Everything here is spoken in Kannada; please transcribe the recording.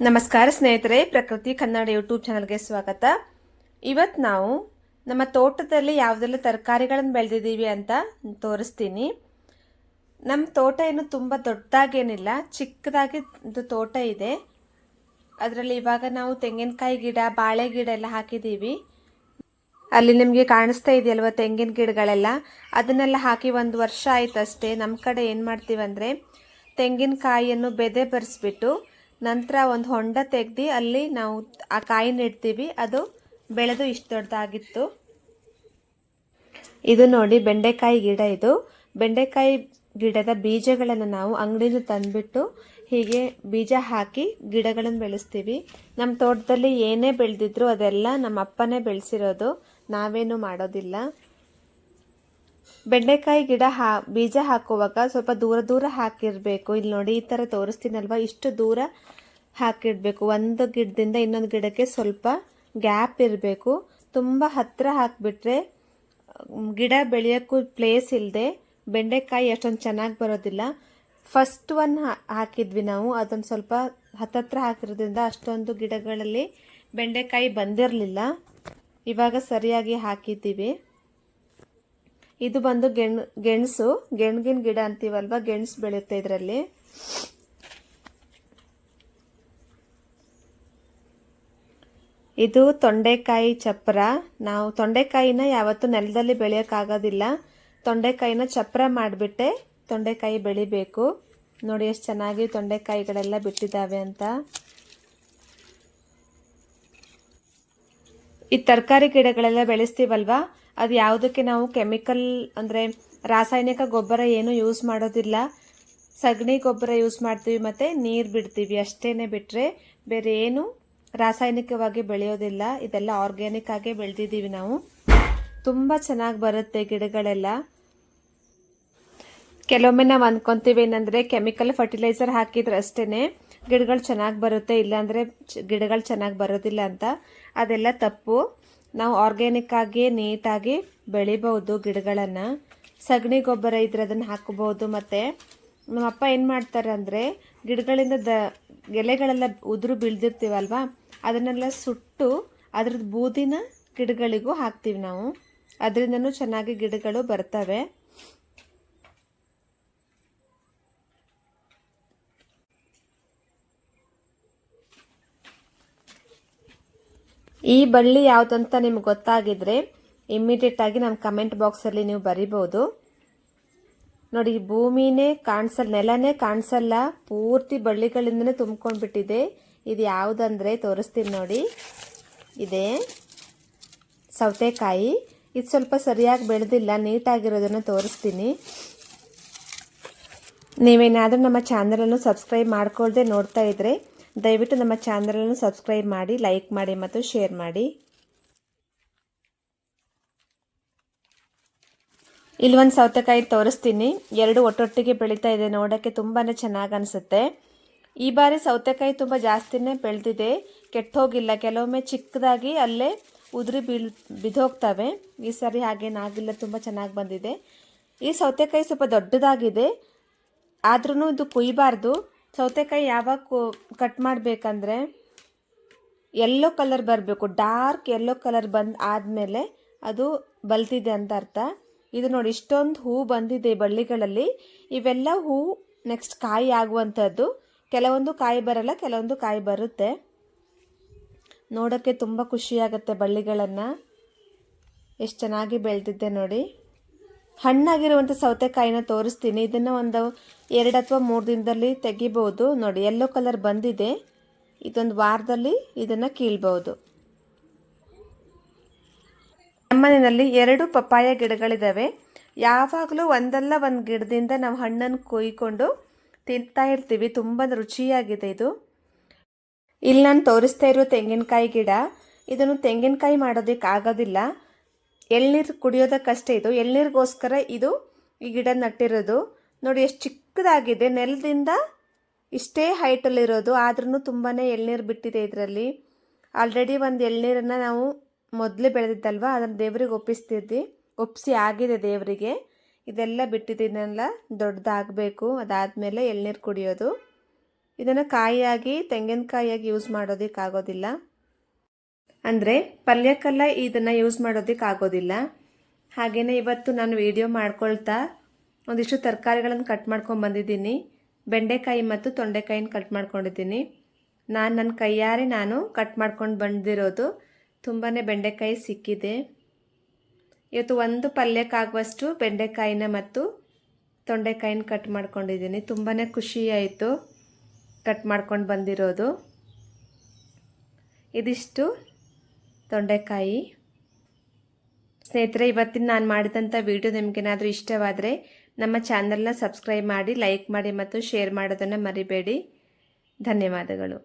ನಮಸ್ಕಾರ ಸ್ನೇಹಿತರೆ, ಪ್ರಕೃತಿ ಕನ್ನಡ ಯೂಟ್ಯೂಬ್ ಚಾನಲ್ಗೆ ಸ್ವಾಗತ. ಇವತ್ತು ನಾವು ನಮ್ಮ ತೋಟದಲ್ಲಿ ಯಾವುದೆಲ್ಲ ತರಕಾರಿಗಳನ್ನು ಬೆಳೆದಿದ್ದೀವಿ ಅಂತ ತೋರಿಸ್ತೀನಿ. ನಮ್ಮ ತೋಟ ಏನು ತುಂಬ ದೊಡ್ಡದಾಗೇನಿಲ್ಲ, ಚಿಕ್ಕದಾಗಿ ತೋಟ ಇದೆ. ಅದರಲ್ಲಿ ಇವಾಗ ನಾವು ತೆಂಗಿನಕಾಯಿ ಗಿಡ, ಬಾಳೆ ಗಿಡ ಎಲ್ಲ ಹಾಕಿದ್ದೀವಿ. ಅಲ್ಲಿ ನಿಮಗೆ ಕಾಣಿಸ್ತಾ ಇದೆಯಲ್ವ ತೆಂಗಿನ ಗಿಡಗಳೆಲ್ಲ, ಅದನ್ನೆಲ್ಲ ಹಾಕಿ 1 ವರ್ಷ ಆಯ್ತು ಅಷ್ಟೇ. ನಮ್ಮ ಕಡೆ ಏನು ಮಾಡ್ತೀವಂದರೆ, ತೆಂಗಿನಕಾಯಿಯನ್ನು ಬೆದೆ ಬರೆಸ್ಬಿಟ್ಟು ನಂತರ ಒಂದು ಹೊಂಡ ತೆಗೆದು ಅಲ್ಲಿ ನಾವು ಆ ಕಾಯಿನ ಇಡ್ತೀವಿ. ಅದು ಬೆಳೆದು ಇಷ್ಟು ದೊಡ್ಡದಾಗಿತ್ತು. ಇದು ನೋಡಿ ಬೆಂಡೆಕಾಯಿ ಗಿಡ. ಇದು ಬೆಂಡೆಕಾಯಿ ಗಿಡದ ಬೀಜಗಳನ್ನು ನಾವು ಅಂಗಡಿಯಿಂದ ತಂದುಬಿಟ್ಟು ಹೀಗೆ ಬೀಜ ಹಾಕಿ ಗಿಡಗಳನ್ನು ಬೆಳೆಸ್ತೀವಿ. ನಮ್ಮ ತೋಟದಲ್ಲಿ ಏನೇ ಬೆಳೆದಿದ್ರು ಅದೆಲ್ಲ ನಮ್ಮ ಅಪ್ಪನೇ ಬೆಳೆಸಿರೋದು, ನಾವೇನು ಮಾಡೋದಿಲ್ಲ. ಬೆಂಡೆಕಾಯಿ ಗಿಡ ಬೀಜ ಹಾಕುವಾಗ ಸ್ವಲ್ಪ ದೂರ ದೂರ ಹಾಕಿರಬೇಕು. ಇಲ್ಲಿ ನೋಡಿ ಈ ಥರ ತೋರಿಸ್ತೀನಲ್ವ, ಇಷ್ಟು ದೂರ ಹಾಕಿಡಬೇಕು. ಒಂದು ಗಿಡದಿಂದ ಇನ್ನೊಂದು ಗಿಡಕ್ಕೆ ಸ್ವಲ್ಪ ಗ್ಯಾಪ್ ಇರಬೇಕು. ತುಂಬ ಹತ್ತಿರ ಹಾಕಿಬಿಟ್ರೆ ಗಿಡ ಬೆಳೆಯೋಕ್ಕೂ ಪ್ಲೇಸ್ ಇಲ್ಲದೆ ಬೆಂಡೆಕಾಯಿ ಅಷ್ಟೊಂದು ಚೆನ್ನಾಗಿ ಬರೋದಿಲ್ಲ. ಫಸ್ಟ್ ಒನ್ ಹಾಕಿದ್ವಿ ನಾವು, ಅದೊಂದು ಸ್ವಲ್ಪ ಹತ್ತತ್ರ ಹಾಕಿರೋದ್ರಿಂದ ಅಷ್ಟೊಂದು ಗಿಡಗಳಲ್ಲಿ ಬೆಂಡೆಕಾಯಿ ಬಂದಿರಲಿಲ್ಲ. ಇವಾಗ ಸರಿಯಾಗಿ ಹಾಕಿದ್ದೀವಿ. ಇದು ಬಂದು ಗೆಣಸು, ಗೆಣಗಿನ ಗಿಡ ಅಂತೀವಲ್ವ, ಗೆಣಸು ಬೆಳೆಯುತ್ತೆ ಇದರಲ್ಲಿ. ಇದು ತೊಂಡೆಕಾಯಿ ಚಪ್ರ. ನಾವು ತೊಂಡೆಕಾಯಿನ ಯಾವತ್ತೂ ನೆಲದಲ್ಲಿ ಬೆಳೆಯೋಕ್ಕಾಗೋದಿಲ್ಲ. ತೊಂಡೆಕಾಯಿನ ಚಪ್ರ ಮಾಡಿಬಿಟ್ಟೆ ತೊಂಡೆಕಾಯಿ ಬೆಳಿಬೇಕು. ನೋಡಿ ಎಷ್ಟು ಚೆನ್ನಾಗಿ ತೊಂಡೆಕಾಯಿಗಳೆಲ್ಲ ಬಿಟ್ಟಿದ್ದಾವೆ ಅಂತ. ಈ ತರಕಾರಿ ಗಿಡಗಳೆಲ್ಲ ಬೆಳೆಸ್ತೀವಲ್ವಾ, ಅದು ಯಾವುದಕ್ಕೆ ನಾವು ಕೆಮಿಕಲ್ ಅಂದರೆ ರಾಸಾಯನಿಕ ಗೊಬ್ಬರ ಏನು ಯೂಸ್ ಮಾಡೋದಿಲ್ಲ. ಸಗಣಿ ಗೊಬ್ಬರ ಯೂಸ್ ಮಾಡ್ತೀವಿ ಮತ್ತು ನೀರು ಬಿಡ್ತೀವಿ ಅಷ್ಟೇ, ಬಿಟ್ಟರೆ ಬೇರೆ ಏನು ರಾಸಾಯನಿಕವಾಗಿ ಬೆಳೆಯೋದಿಲ್ಲ. ಇದೆಲ್ಲ ಆರ್ಗ್ಯಾನಿಕ್ ಆಗೇ ಬೆಳೆದಿದ್ದೀವಿ ನಾವು. ತುಂಬ ಚೆನ್ನಾಗಿ ಬರುತ್ತೆ ಗಿಡಗಳೆಲ್ಲ. ಕೆಲವೊಮ್ಮೆ ನಾವು ಅಂದ್ಕೊತೀವಿ ಏನಂದರೆ ಕೆಮಿಕಲ್ ಫರ್ಟಿಲೈಸರ್ ಹಾಕಿದ್ರೆ ಅಷ್ಟೇ ಗಿಡಗಳು ಚೆನ್ನಾಗಿ ಬರುತ್ತೆ, ಇಲ್ಲಾಂದರೆ ಗಿಡಗಳು ಚೆನ್ನಾಗಿ ಬರೋದಿಲ್ಲ ಅಂತ. ಅದೆಲ್ಲ ತಪ್ಪು. ನಾವು ಆರ್ಗ್ಯಾನಿಕ್ ಆಗಿ ನೀಟಾಗಿ ಬೆಳಿಬಹುದು ಗಿಡಗಳನ್ನು. ಸಗಣಿ ಗೊಬ್ಬರ ಇದ್ರೆ ಅದನ್ನು ಹಾಕಬಹುದು. ಮತ್ತು ನಮ್ಮಪ್ಪ ಏನು ಮಾಡ್ತಾರೆ ಅಂದರೆ, ಗಿಡಗಳಿಂದ ಎಲೆಗಳೆಲ್ಲ ಉದುರು ಬೀಳ್ದಿರ್ತೀವಲ್ವ, ಅದನ್ನೆಲ್ಲ ಸುಟ್ಟು ಅದ್ರದ್ದು ಬೂದಿನ ಗಿಡಗಳಿಗೂ ಹಾಕ್ತೀವಿ ನಾವು. ಅದರಿಂದನೂ ಚೆನ್ನಾಗಿ ಗಿಡಗಳು ಬರ್ತವೆ. ಈ ಬಳ್ಳಿ ಯಾವುದಂತ ನಿಮ್ಗೆ ಗೊತ್ತಾಗಿದ್ರೆ ಇಮ್ಮಿಡಿಯೇಟ್ ಆಗಿ ನಮ್ಮ ಕಮೆಂಟ್ ಬಾಕ್ಸಲ್ಲಿ ನೀವು ಬರಿಬೋದು. ನೋಡಿ, ಭೂಮಿನೇ ಕಾಣಿಸಲ್ಲ, ನೆಲನೇ ಕಾಣಿಸಲ್ಲ, ಪೂರ್ತಿ ಬಳ್ಳಿಗಳಿಂದನೇ ತುಂಬ್ಕೊಂಡ್ಬಿಟ್ಟಿದೆ. ಇದು ಯಾವುದಂದ್ರೆ ತೋರಿಸ್ತೀನಿ ನೋಡಿ. ಇದೇ ಸೌತೆಕಾಯಿ. ಇದು ಸ್ವಲ್ಪ ಸರಿಯಾಗಿ ಬೆಳೆದಿಲ್ಲ, ನೀಟಾಗಿರೋದನ್ನು ತೋರಿಸ್ತೀನಿ. ನೀವೇನಾದರೂ ನಮ್ಮ ಚಾನಲನ್ನು ಸಬ್ಸ್ಕ್ರೈಬ್ ಮಾಡ್ಕೊಳ್ದೆ ನೋಡ್ತಾ ಇದ್ರೆ ದಯವಿಟ್ಟು ನಮ್ಮ ಚಾನಲನ್ನು ಸಬ್ಸ್ಕ್ರೈಬ್ ಮಾಡಿ, ಲೈಕ್ ಮಾಡಿ ಮತ್ತು ಶೇರ್ ಮಾಡಿ. ಇಲ್ಲಿ ಒಂದು ಸೌತೆಕಾಯಿ ತೋರಿಸ್ತೀನಿ. 2 ಒಟ್ಟೊಟ್ಟಿಗೆ ಬೆಳೀತಾ ಇದೆ, ನೋಡೋಕ್ಕೆ ತುಂಬಾ ಚೆನ್ನಾಗಿ ಅನಿಸುತ್ತೆ. ಈ ಬಾರಿ ಸೌತೆಕಾಯಿ ತುಂಬ ಜಾಸ್ತಿನೇ ಬೆಳೆದಿದೆ, ಕೆಟ್ಟೋಗಿಲ್ಲ. ಕೆಲವೊಮ್ಮೆ ಚಿಕ್ಕದಾಗಿ ಅಲ್ಲೇ ಉದುರಿ ಬಿದ್ದೋಗ್ತವೆ. ಈ ಸಾರಿ ಹಾಗೇನಾಗಿಲ್ಲ, ತುಂಬ ಚೆನ್ನಾಗಿ ಬಂದಿದೆ. ಈ ಸೌತೆಕಾಯಿ ಸ್ವಲ್ಪ ದೊಡ್ಡದಾಗಿದೆ, ಆದ್ರೂ ಇದು ಕುಯ್ಯಬಾರ್ದು. ಸೌತೆಕಾಯಿ ಯಾವಾಗ ಕಟ್ ಮಾಡಬೇಕಂದ್ರೆ ಯೆಲ್ಲೋ ಕಲರ್ ಬರಬೇಕು, ಡಾರ್ಕ್ ಯೆಲ್ಲೋ ಕಲರ್ ಆದಮೇಲೆ ಅದು ಬಲ್ತಿದೆ ಅಂತ ಅರ್ಥ. ಇದು ನೋಡಿ, ಇಷ್ಟೊಂದು ಹೂ ಬಂದಿದೆ ಬಳ್ಳಿಗಳಲ್ಲಿ. ಇವೆಲ್ಲ ಹೂ ನೆಕ್ಸ್ಟ್ ಕಾಯಿ ಆಗುವಂಥದ್ದು. ಕೆಲವೊಂದು ಕಾಯಿ ಬರಲ್ಲ, ಕೆಲವೊಂದು ಕಾಯಿ ಬರುತ್ತೆ. ನೋಡೋಕ್ಕೆ ತುಂಬ ಖುಷಿಯಾಗುತ್ತೆ ಬಳ್ಳಿಗಳನ್ನು. ಎಷ್ಟು ಚೆನ್ನಾಗಿ ಬೆಳೆದಿದ್ದೆ ನೋಡಿ. ಹಣ್ಣಾಗಿರುವಂಥ ಸೌತೆಕಾಯಿನ ತೋರಿಸ್ತೀನಿ. ಇದನ್ನು ಒಂದು 2 ಅಥವಾ 3 ದಿನದಲ್ಲಿ ತೆಗಿಬೋದು. ನೋಡಿ, ಯೆಲ್ಲೋ ಕಲರ್ ಬಂದಿದೆ. ಇದೊಂದು ವಾರದಲ್ಲಿ ಇದನ್ನು ಕೀಳ್ಬೋದು. ನಮ್ಮನೆಯಲ್ಲಿ 2 ಪಪ್ಪಾಯ ಗಿಡಗಳಿದ್ದಾವೆ. ಯಾವಾಗಲೂ ಒಂದಲ್ಲ ಒಂದು ಗಿಡದಿಂದ ನಾವು ಹಣ್ಣನ್ನು ಕೊಯ್ಕೊಂಡು ತಿಂತಾ ಇರ್ತೀವಿ. ತುಂಬ ರುಚಿಯಾಗಿದೆ ಇದು. ಇಲ್ಲಿ ನಾನು ತೋರಿಸ್ತಾ ಇರೋ ತೆಂಗಿನಕಾಯಿ ಗಿಡ. ಇದನ್ನು ತೆಂಗಿನಕಾಯಿ ಮಾಡೋದಕ್ಕೆ ಆಗೋದಿಲ್ಲ, ಎಳ್ನೀರು ಕುಡಿಯೋದಕ್ಕಷ್ಟೇ. ಇದು ಎಳ್ನೀರಿಗೋಸ್ಕರ ಇದು ಈ ಗಿಡ ನಟ್ಟಿರೋದು. ನೋಡಿ ಎಷ್ಟು ಚಿಕ್ಕದಾಗಿದೆ, ನೆಲದಿಂದ ಇಷ್ಟೇ ಹೈಟಲ್ಲಿರೋದು, ಆದ್ರೂ ತುಂಬಾ ಎಳ್ನೀರು ಬಿಟ್ಟಿದೆ ಇದರಲ್ಲಿ. ಆಲ್ರೆಡಿ ಒಂದು ಎಳ್ನೀರನ್ನು ನಾವು ಮೊದಲೇ ಬೆಳೆದಿದ್ದಲ್ವ, ಅದನ್ನು ದೇವರಿಗೆ ಒಪ್ಪಿಸಿ ಆಗಿದೆ ದೇವರಿಗೆ. ಇದೆಲ್ಲ ಬಿಟ್ಟಿದ್ದನ್ನೆಲ್ಲ ದೊಡ್ಡದಾಗಬೇಕು, ಅದಾದಮೇಲೆ ಎಳ್ನೀರು ಕುಡಿಯೋದು. ಇದನ್ನು ಕಾಯಿಯಾಗಿ ತೆಂಗಿನಕಾಯಿಯಾಗಿ ಯೂಸ್ ಮಾಡೋದಕ್ಕಾಗೋದಿಲ್ಲ, ಅಂದರೆ ಪಲ್ಯಕ್ಕೆಲ್ಲ ಇದನ್ನು ಯೂಸ್ ಮಾಡೋದಕ್ಕಾಗೋದಿಲ್ಲ. ಹಾಗೆಯೇ ಇವತ್ತು ನಾನು ವಿಡಿಯೋ ಮಾಡ್ಕೊಳ್ತಾ ಒಂದಿಷ್ಟು ತರಕಾರಿಗಳನ್ನು ಕಟ್ ಮಾಡ್ಕೊಂಡು ಬಂದಿದ್ದೀನಿ. ಬೆಂಡೆಕಾಯಿ ಮತ್ತು ತೊಂಡೆಕಾಯಿನ ಕಟ್ ಮಾಡ್ಕೊಂಡಿದ್ದೀನಿ. ನನ್ನ ಕೈಯಾರೆ ಕಟ್ ಮಾಡ್ಕೊಂಡು ಬಂದಿರೋದು. ತುಂಬಾ ಬೆಂಡೆಕಾಯಿ ಸಿಕ್ಕಿದೆ. ಇವತ್ತು ಒಂದು ಪಲ್ಯಕ್ಕಾಗುವಷ್ಟು ಬೆಂಡೆಕಾಯಿನ ಮತ್ತು ತೊಂಡೆಕಾಯಿನ ಕಟ್ ಮಾಡ್ಕೊಂಡಿದ್ದೀನಿ. ತುಂಬಾ ಖುಷಿಯಾಯಿತು ಕಟ್ ಮಾಡ್ಕೊಂಡು ಬಂದಿರೋದು. ಇದಿಷ್ಟು ತೊಂಡೆಕಾಯಿ. ಸ್ನೇಹಿತರೆ, ಇವತ್ತಿನ ನಾನು ಮಾಡಿದಂಥ ವಿಡಿಯೋ ನಿಮಗೇನಾದರೂ ಇಷ್ಟವಾದರೆ ನಮ್ಮ ಚಾನಲ್ನ ಸಬ್ಸ್ಕ್ರೈಬ್ ಮಾಡಿ, ಲೈಕ್ ಮಾಡಿ ಮತ್ತು ಶೇರ್ ಮಾಡೋದನ್ನು ಮರಿಬೇಡಿ. ಧನ್ಯವಾದಗಳು.